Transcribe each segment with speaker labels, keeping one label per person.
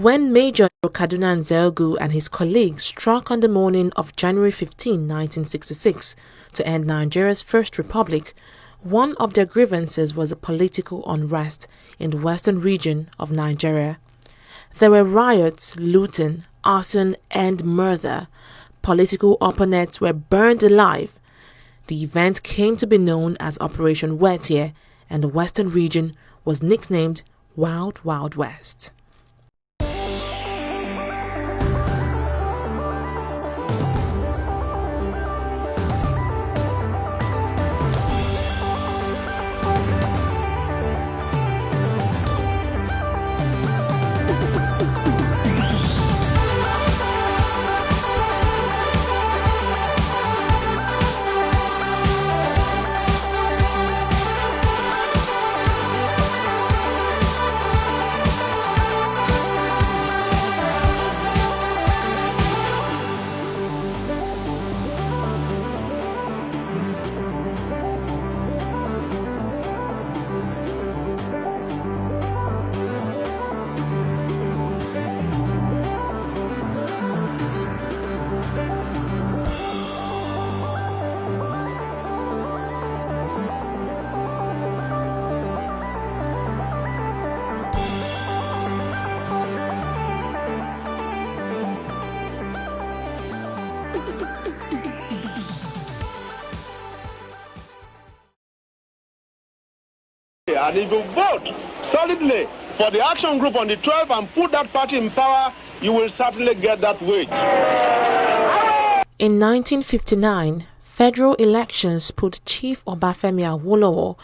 Speaker 1: When Major Kaduna Nzelgu and his colleagues struck on the morning of January 15, 1966, to end Nigeria's First Republic, one of their grievances was a political unrest in the western region of Nigeria. There were riots, looting, arson, and murder. Political opponents were burned alive. The event came to be known as Operation Wetie, and the western region was nicknamed Wild Wild West.
Speaker 2: And if you vote solidly for the action group on the 12th and put that party in power, you will certainly get that wage.
Speaker 1: In 1959, federal elections put Chief Obafemi Awolowo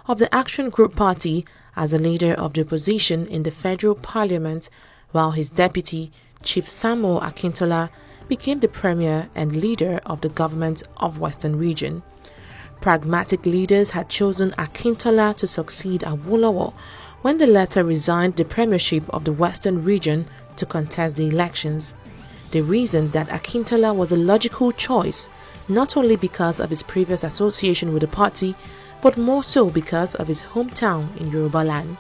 Speaker 1: of the Action Group Party as the leader of the opposition in the federal parliament, while his deputy, Chief Samuel Akintola, became the premier and leader of the government of Western Region. Pragmatic leaders had chosen Akintola to succeed Awolowo when the latter resigned the premiership of the Western Region to contest the elections. They reasoned that Akintola was a logical choice, not only because of his previous association with the party, but more so because of his hometown in Yoruba land.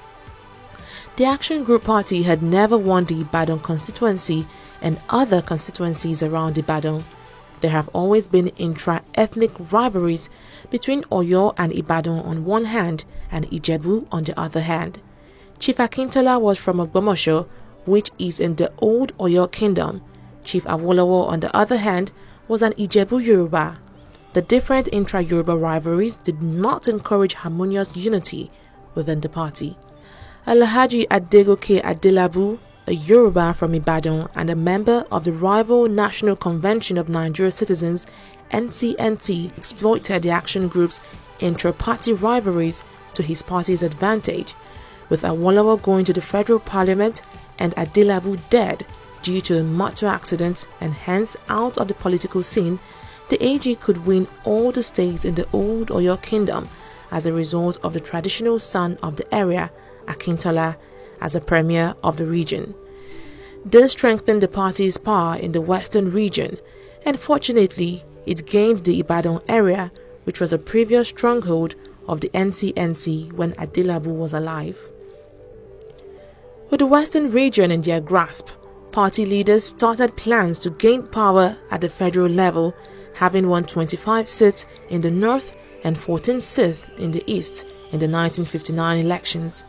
Speaker 1: The Action Group Party had never won the Ibadan constituency and other constituencies around Ibadan. There have always been intra-ethnic rivalries between Oyo and Ibadan on one hand and Ijebu on the other hand. Chief Akintola was from Ogbomoso, which is in the old Oyo kingdom. Chief Awolowo, on the other hand, was an Ijebu Yoruba. The different intra-Yoruba rivalries did not encourage harmonious unity within the party. Alhaji Adegoke Adelabu, a Yoruba from Ibadan and a member of the rival National Convention of Nigeria Citizens (NCNC), exploited the action group's intra-party rivalries to his party's advantage, with Awolowo going to the federal parliament and Adelabu dead due to a motor accident and hence out of the political scene. The AG could win all the states in the old Oyo kingdom as a result of the traditional son of the area, Akintola, as a premier of the region. This strengthened the party's power in the western region, and fortunately, it gained the Ibadan area, which was a previous stronghold of the NCNC when Adelabu was alive. With the western region in their grasp, party leaders started plans to gain power at the federal level, having won 25 seats in the north and 14 seats in the east in the 1959 elections.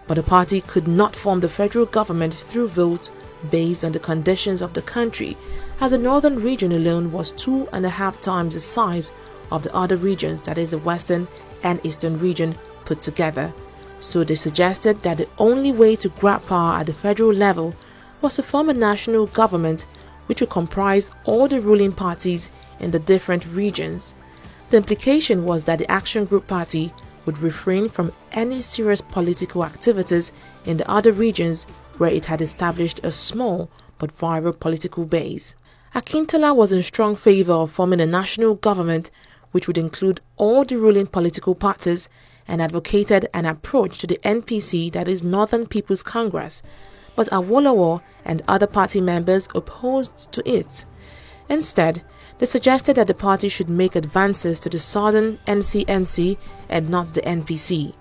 Speaker 1: But the party could not form the federal government through vote based on the conditions of the country, as the northern region alone was 2.5 times the size of the other regions, that is the western and eastern region put together. So they suggested that the only way to grab power at the federal level was to form a national government which would comprise all the ruling parties in the different regions. The implication was that the Action Group Party would refrain from any serious political activities in the other regions where it had established a small but viable political base. Akintola was in strong favor of forming a national government which would include all the ruling political parties, and advocated an approach to the NPC, that is Northern People's Congress, but Awolowo and other party members opposed to it. Instead, they suggested that the party should make advances to the southern NCNC and not the NPC.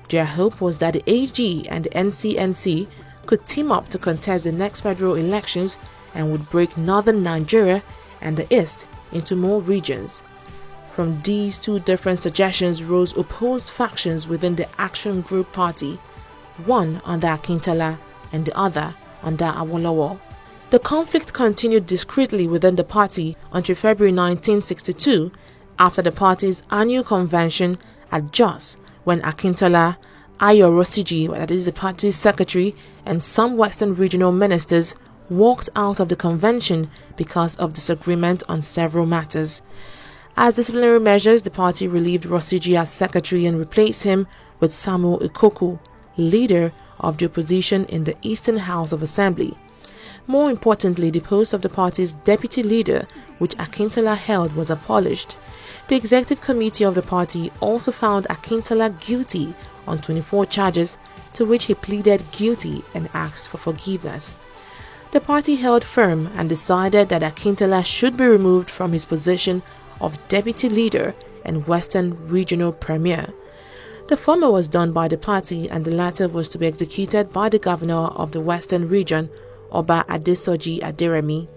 Speaker 1: Their hope was that the AG and the NCNC could team up to contest the next federal elections and would break northern Nigeria and the east into more regions. From these two different suggestions rose opposed factions within the Action Group Party, one under Akintola and the other under Awolowo. The conflict continued discreetly within the party until February 1962, after the party's annual convention at Jos, when Akintola, Ayo Rosiji, that is the party's secretary, and some Western regional ministers walked out of the convention because of disagreement on several matters. As disciplinary measures, the party relieved Rosiji as secretary and replaced him with Samuel Ikoku, leader of the opposition in the Eastern House of Assembly. More importantly, the post of the party's deputy leader, which Akintola held, was abolished. The executive committee of the party also found Akintola guilty on 24 charges, to which he pleaded guilty and asked for forgiveness. The party held firm and decided that Akintola should be removed from his position of deputy leader and Western Regional Premier. The former was done by the party and the latter was to be executed by the governor of the Western Region, Oba Adesoji Aderemi.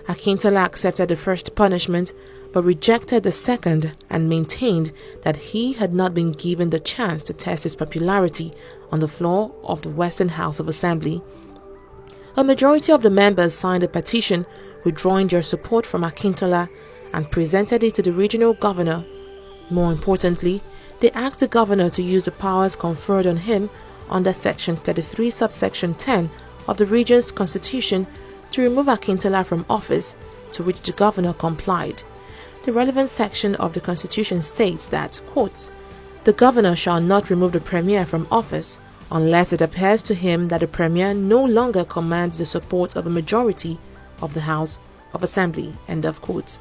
Speaker 1: Akintola accepted the first punishment but rejected the second and maintained that he had not been given the chance to test his popularity on the floor of the Western House of Assembly. A majority of the members signed a petition withdrawing their support from Akintola and presented it to the regional governor. More importantly, they asked the governor to use the powers conferred on him under Section 33 subsection 10 of the region's constitution to remove Akintola from office, to which the governor complied. The relevant section of the constitution states that, quote, "The governor shall not remove the premier from office unless it appears to him that the premier no longer commands the support of a majority of the House of Assembly," end of quote.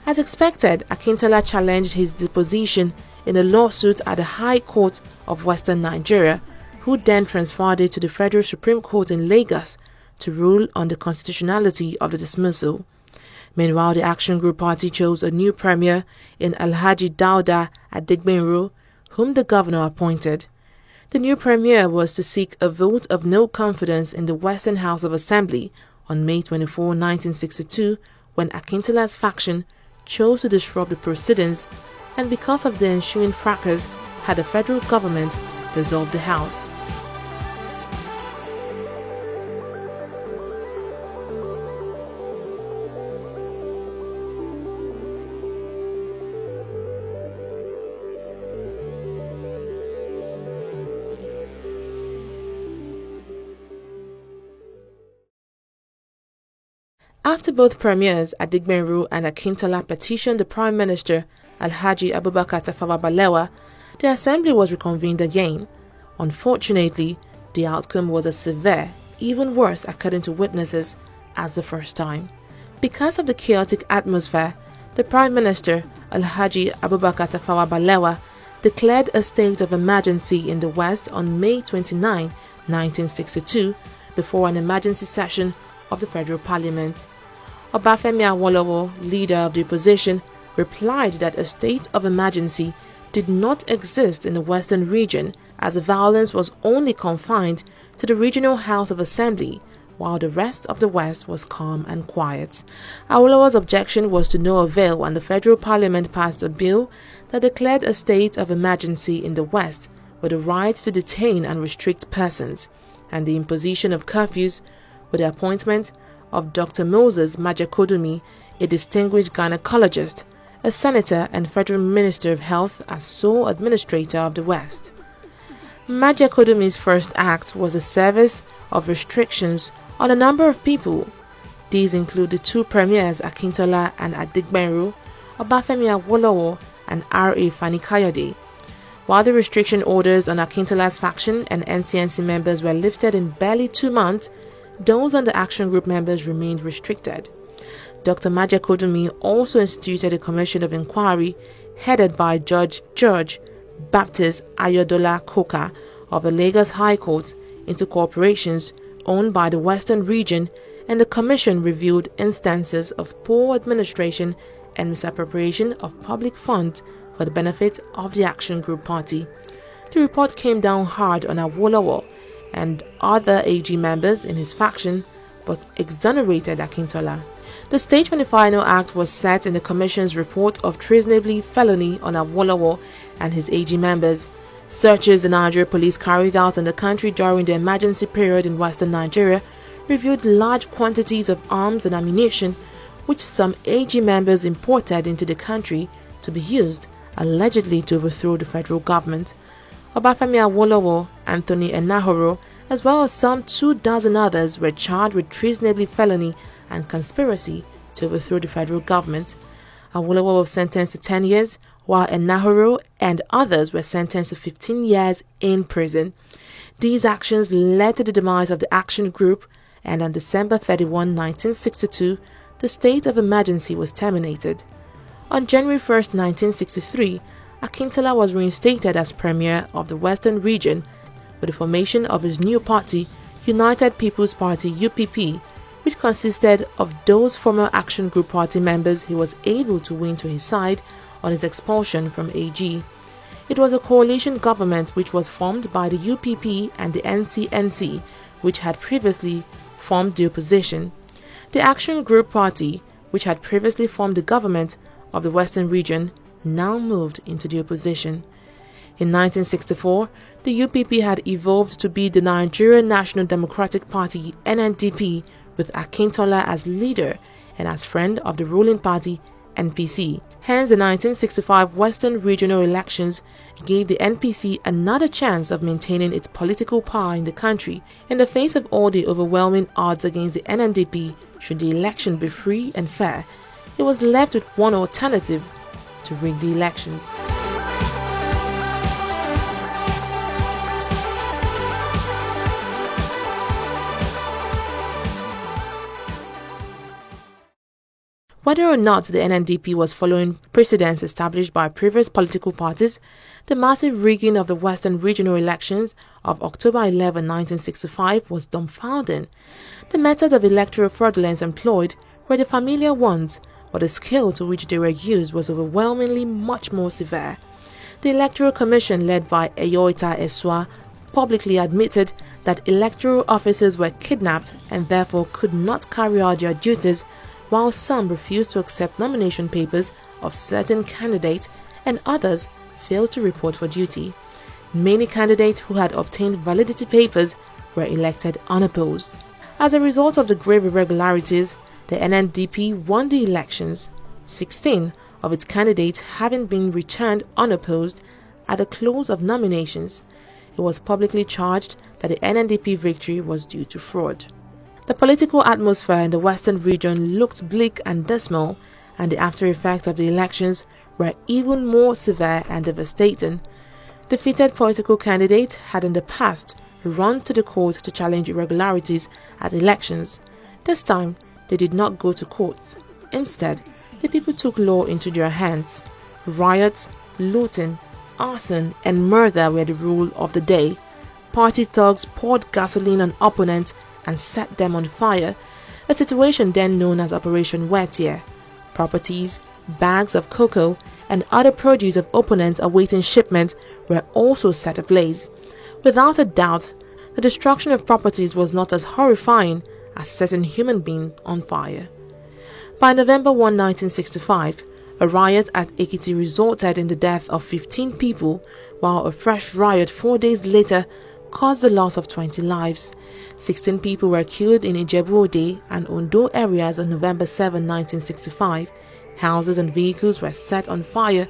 Speaker 1: As expected, Akintola challenged his deposition in a lawsuit at the High Court of Western Nigeria, who then transferred it to the Federal Supreme Court in Lagos to rule on the constitutionality of the dismissal. Meanwhile, the Action Group Party chose a new premier in Alhaji Dauda Adigbenro, whom the governor appointed. The new premier was to seek a vote of no confidence in the Western House of Assembly on May 24, 1962, when Akintola's faction chose to disrupt the proceedings, and because of the ensuing fracas, had the federal government dissolve the House. After both premiers, Adigbenro and Akintola, petitioned the Prime Minister, Alhaji Abubakar Tafawa Balewa, the assembly was reconvened again. Unfortunately, the outcome was as severe, even worse according to witnesses, as the first time. Because of the chaotic atmosphere, the Prime Minister, Alhaji Abubakar Tafawa Balewa, declared a state of emergency in the West on May 29, 1962, before an emergency session of the Federal Parliament. Obafemi Awolowo, leader of the opposition, replied that a state of emergency did not exist in the Western region, as the violence was only confined to the regional House of Assembly, while the rest of the West was calm and quiet. Awolowo's objection was to no avail when the Federal Parliament passed a bill that declared a state of emergency in the West with the right to detain and restrict persons, and the imposition of curfews, with the appointment of Dr. Moses Majakodumi, a distinguished gynecologist, a senator and federal minister of health, as sole administrator of the West. Majakodumi's first act was the service of restrictions on a number of people. These include the two premiers Akintola and Adigbenro, Obafemi Awolowo and R.A. Fani-Kayode. While the restriction orders on Akintola's faction and NCNC members were lifted in barely 2 months, those on the Action Group members remained restricted. Dr. Majakodumi also instituted a commission of inquiry headed by Judge George Baptist Ayodola Koka of the Lagos High Court into corporations owned by the Western region, and the commission reviewed instances of poor administration and misappropriation of public funds for the benefit of the Action Group Party. The report came down hard on Awolowo and other AG members in his faction, but exonerated Akintola. The stage for the final act was set in the Commission's report of treasonable felony on Awolowo and his AG members. Searches the Nigeria police carried out in the country during the emergency period in western Nigeria revealed large quantities of arms and ammunition, which some AG members imported into the country to be used, allegedly, to overthrow the federal government. Obafemi Awolowo, Anthony Enahoro, as well as some 24 others were charged with treasonable felony and conspiracy to overthrow the federal government. Awolowo was sentenced to 10 years, while Enahoro and others were sentenced to 15 years in prison. These actions led to the demise of the Action Group, and on December 31, 1962, the state of emergency was terminated. On January 1, 1963, Akintola was reinstated as Premier of the Western Region with the formation of his new party, United People's Party (UPP), which consisted of those former Action Group party members he was able to win to his side on his expulsion from AG. It was a coalition government which was formed by the UPP and the NCNC, which had previously formed the opposition. The Action Group Party, which had previously formed the government of the Western Region, now moved into the opposition. In 1964, the UPP had evolved to be the Nigerian National Democratic Party (NNDP), with Akintola as leader and as friend of the ruling party NPC. Hence, the 1965 Western Regional elections gave the NPC another chance of maintaining its political power in the country in the face of all the overwhelming odds against the NNDP. Should the election be free and fair, it was left with one alternative: to rig the elections. Whether or not the NNDP was following precedents established by previous political parties, the massive rigging of the Western Regional elections of October 11, 1965 was dumbfounding. The method of electoral fraudulence employed were the familiar ones, but the scale to which they were used was overwhelmingly much more severe. The Electoral Commission, led by Eyoita Eswa, publicly admitted that electoral officers were kidnapped and therefore could not carry out their duties, while some refused to accept nomination papers of certain candidates and others failed to report for duty. Many candidates who had obtained validity papers were elected unopposed. As a result of the grave irregularities, the NNDP won the elections, 16 of its candidates having been returned unopposed at the close of nominations. It was publicly charged that the NNDP victory was due to fraud. The political atmosphere in the Western Region looked bleak and dismal, and the after effects of the elections were even more severe and devastating. Defeated political candidates had in the past run to the court to challenge irregularities at elections. This time, they did not go to court. Instead, the people took law into their hands. Riots, looting, arson, and murder were the rule of the day. Party thugs poured gasoline on opponents and set them on fire, a situation then known as Operation Wet Year. Properties, bags of cocoa, and other produce of opponents awaiting shipment were also set ablaze. Without a doubt, the destruction of properties was not as horrifying as setting human beings on fire. By November 1, 1965, a riot at Ekiti resulted in the death of 15 people, while a fresh riot 4 days later caused the loss of 20 lives. 16 people were killed in Ijebu-Ode and Ondo areas on November 7, 1965. Houses and vehicles were set on fire,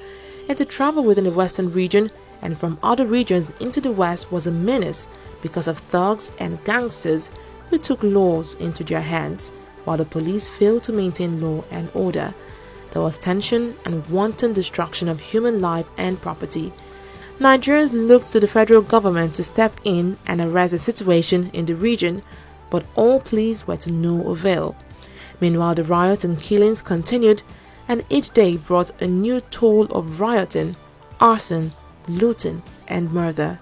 Speaker 1: and to travel within the Western Region and from other regions into the West was a menace because of thugs and gangsters who took laws into their hands, while the police failed to maintain law and order. There was tension and wanton destruction of human life and property. Nigerians looked to the federal government to step in and arrest the situation in the region, but all pleas were to no avail. Meanwhile, the riots and killings continued, and each day brought a new toll of rioting, arson, looting, and murder.